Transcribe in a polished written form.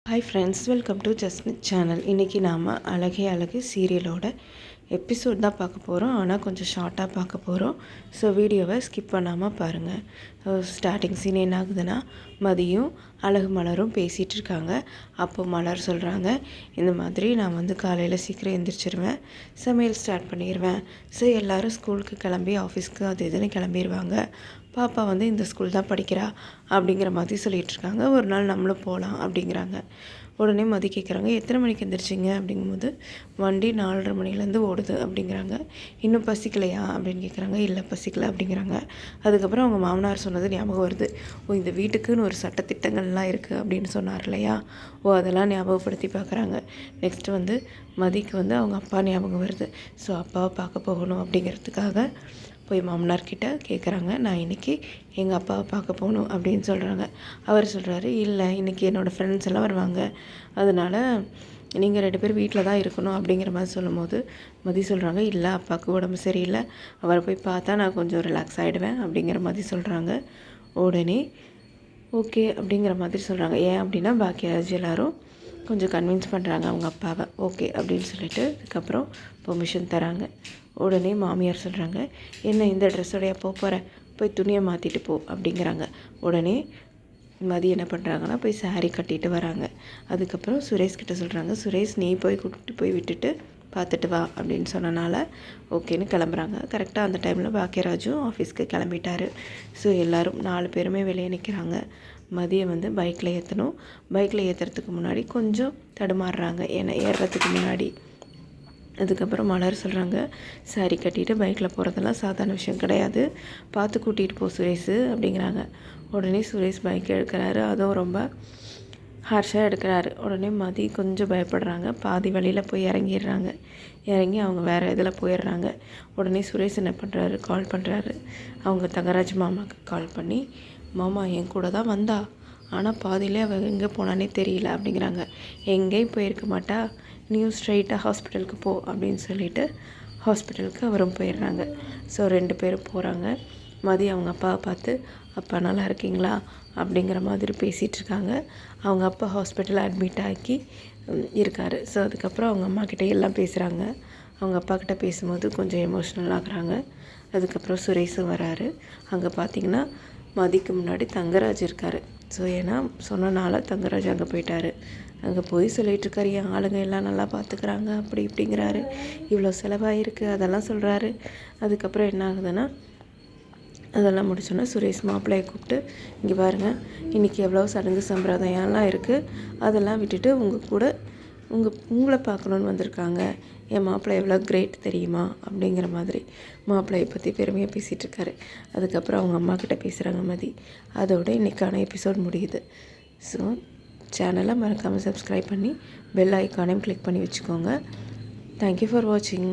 Hi friends, welcome to Jasmith channel. இன்றைக்கி நாம் அழகே அழகு சீரியலோட எபிசோட் தான் பார்க்க போகிறோம். ஆனால் கொஞ்சம் ஷார்ட்டாக பார்க்க போகிறோம். ஸோ வீடியோவை ஸ்கிப் பண்ணாமல் பாருங்கள். ஸ்டார்டிங் சீன் என்ன ஆகுதுன்னா, மதியும் அழகு மலரும் பேசிகிட்டு இருக்காங்க. அப்போ மலர் சொல்கிறாங்க, இந்த மாதிரி நான் வந்து காலையில் சீக்கிரம் எழுந்திரிச்சிருவேன், சமையல் ஸ்டார்ட் பண்ணிடுவேன். ஸோ எல்லோரும் ஸ்கூலுக்கு கிளம்பி ஆஃபீஸ்க்கு அது இதுன்னு கிளம்பிடுவாங்க. பாப்பா வந்து இந்த ஸ்கூல் தான் படிக்கிறா அப்படிங்கிற மாதிரி சொல்லிகிட்ருக்காங்க. ஒரு நாள் நம்மளும் போகலாம் அப்படிங்கிறாங்க. உடனே மதி கேட்குறாங்க, எத்தனை மணிக்கு எழுந்திரிச்சிங்க அப்படிங்கும்போது, வண்டி 4:30 மணிலேருந்து ஓடுது அப்படிங்கிறாங்க. இன்னும் பசிக்கலையா அப்படின்னு கேட்குறாங்க. இல்லை பசிக்கலை அப்படிங்கிறாங்க. அதுக்கப்புறம் அவங்க மாமனார் சொன்னது ஞாபகம் வருது. இந்த வீட்டுக்குன்னு ஒரு சட்டத்திட்டங்கள்லாம் இருக்குது அப்படின்னு சொன்னார் இல்லையா. அதெல்லாம் ஞாபகப்படுத்தி பார்க்குறாங்க. நெக்ஸ்ட்டு வந்து மதிக்கு வந்து அவங்க அப்பா ஞாபகம் வருது. ஸோ அப்பாவை பார்க்க போகணும் அப்படிங்கிறதுக்காக போய் மாமனார்கிட்ட கேட்குறாங்க, நான் இன்றைக்கி எங்கள் அப்பாவை பார்க்க போகணும் அப்படின்னு சொல்கிறாங்க. அவர் சொல்கிறாரு, இல்லை இன்றைக்கி என்னோடய ஃப்ரெண்ட்ஸ் எல்லாம் வருவாங்க, அதனால் நீங்கள் 2 பேர் வீட்டில் தான் இருக்கணும் அப்படிங்கிற மாதிரி சொல்லும்போது மதி சொல்கிறாங்க, இல்லை அப்பாவுக்கு உடம்பு சரியில்லை, அவரை போய் பார்த்தா நான் கொஞ்சம் ரிலாக்ஸ் ஆகிடுவேன் அப்படிங்கிற மாதிரி சொல்கிறாங்க. உடனே ஓகே அப்படிங்கிற மாதிரி சொல்கிறாங்க. ஏன் அப்படின்னா பாக்கியராஜ் எல்லோரும் கொஞ்சம் கன்வின்ஸ் பண்ணுறாங்க அவங்க அப்பாவை. ஓகே அப்படின்னு சொல்லிட்டு அதுக்கப்புறம் பெர்மிஷன் தராங்க. உடனே மாமியார் சொல்கிறாங்க, என்ன இந்த ட்ரெஸ்ஸோடைய போகிறேன், போய் துணியை மாற்றிட்டு போ அப்படிங்கிறாங்க. உடனே மதி என்ன பண்ணுறாங்கன்னா, போய் சாரீ கட்டிட்டு வராங்க. அதுக்கப்புறம் சுரேஷ்கிட்ட சொல்கிறாங்க, சுரேஷ் நீ போய் கூப்பிட்டு போய் விட்டுட்டு பார்த்துட்டு வா அப்படின்னு சொன்னனால ஓகேன்னு கிளம்புறாங்க. கரெக்டாக அந்த டைமில் பாக்கியராஜும் ஆஃபீஸ்க்கு கிளம்பிட்டார். ஸோ எல்லோரும் 4 பேருமே வெளியே நிற்கிறாங்க. மதியை வந்து பைக்கில் ஏற்றணும். பைக்கில் ஏற்றுறதுக்கு முன்னாடி கொஞ்சம் தடுமாறுறாங்க, ஏன்னா ஏறுறதுக்கு முன்னாடி. அதுக்கப்புறம் மலர் சொல்கிறாங்க, சாரி கட்டிட்டு பைக்கில் போகிறதெல்லாம் சாதாரண விஷயம் கிடையாது, பார்த்து கூட்டிகிட்டு போ சுரேஷ் அப்படிங்கிறாங்க. உடனே சுரேஷ் பைக் எடுக்கிறாரு, அதுவும் ரொம்ப ஹார்ஷாக எடுக்கிறாரு. உடனே மதி கொஞ்சம் பயப்படுறாங்க. பாதி வழியில் போய் இறங்கிடுறாங்க. இறங்கி அவங்க வேறு இதில் போயிடுறாங்க. உடனே சுரேஷ் என்ன பண்ணுறாரு, கால் பண்ணுறாரு. அவங்க தங்கராஜ் மாமாவுக்கு கால் பண்ணி, மாமா என் கூட தான் வந்தா, ஆனால் பாதியிலே அவள் எங்கே போனானே தெரியல அப்படிங்கிறாங்க. எங்கேயும் போயிருக்க மாட்டா, நீயும் ஸ்ட்ரைட்டாக ஹாஸ்பிட்டலுக்கு போ அப்படின்னு சொல்லிவிட்டு ஹாஸ்பிட்டலுக்கு அவரும் போயிடுறாங்க. ஸோ 2 பேரும் போகிறாங்க. மதி அவங்க அப்பாவை பார்த்து, அப்பா நல்லா இருக்கீங்களா அப்படிங்கிற மாதிரி பேசிகிட்டு இருக்காங்க. அவங்க அப்பா ஹாஸ்பிட்டலில் அட்மிட் ஆக்கி இருக்கார். ஸோ அதுக்கப்புறம் அவங்க அம்மாக்கிட்ட எல்லாம் பேசுகிறாங்க. அவங்க அப்பாக்கிட்ட பேசும்போது கொஞ்சம் எமோஷ்னல் ஆகுறாங்க. அதுக்கப்புறம் சுரேஷும் வராரு. அங்கே பார்த்திங்கன்னா மதிக்கு முன்னாடி தங்கராஜ் இருக்கார். ஸோ ஏன்னா சொன்னனால தங்கராஜ் அங்கே போயிட்டார். அங்கே போய் சொல்லிகிட்ருக்காரு, என் ஆளுங்க எல்லாம் நல்லா பார்த்துக்கிறாங்க அப்படி இப்படிங்கிறாரு, இவ்வளோ செலவாகிருக்கு அதெல்லாம் சொல்கிறாரு. அதுக்கப்புறம் என்ன ஆகுதுன்னா, அதெல்லாம் முடிச்சோன்னா சுரேஷ் மாப்பிள்ளையை கூப்பிட்டு, இங்கே பாருங்கள், இன்றைக்கி எவ்வளோ சடங்கு சம்பிரதாயம்லாம் இருக்குது, அதெல்லாம் விட்டுட்டு உங்களை பார்க்கணுன்னு வந்திருக்காங்க, என் மாப்பிள்ளை எவ்வளோ கிரேட் தெரியுமா அப்படிங்கிற மாதிரி மாப்பிள்ளையை பற்றி பெருமையாக பேசிகிட்ருக்காரு. அதுக்கப்புறம் அவங்க அம்மாக்கிட்ட பேசுகிறாங்க மதி. அதோட இன்றைக்கான எபிசோட் முடியுது. ஸோ சேனலை மறக்காமல் சப்ஸ்கிரைப் பண்ணி பெல் ஐக்கானையும் கிளிக் பண்ணி வச்சுக்கோங்க. தேங்க்யூ ஃபார் வாட்சிங்.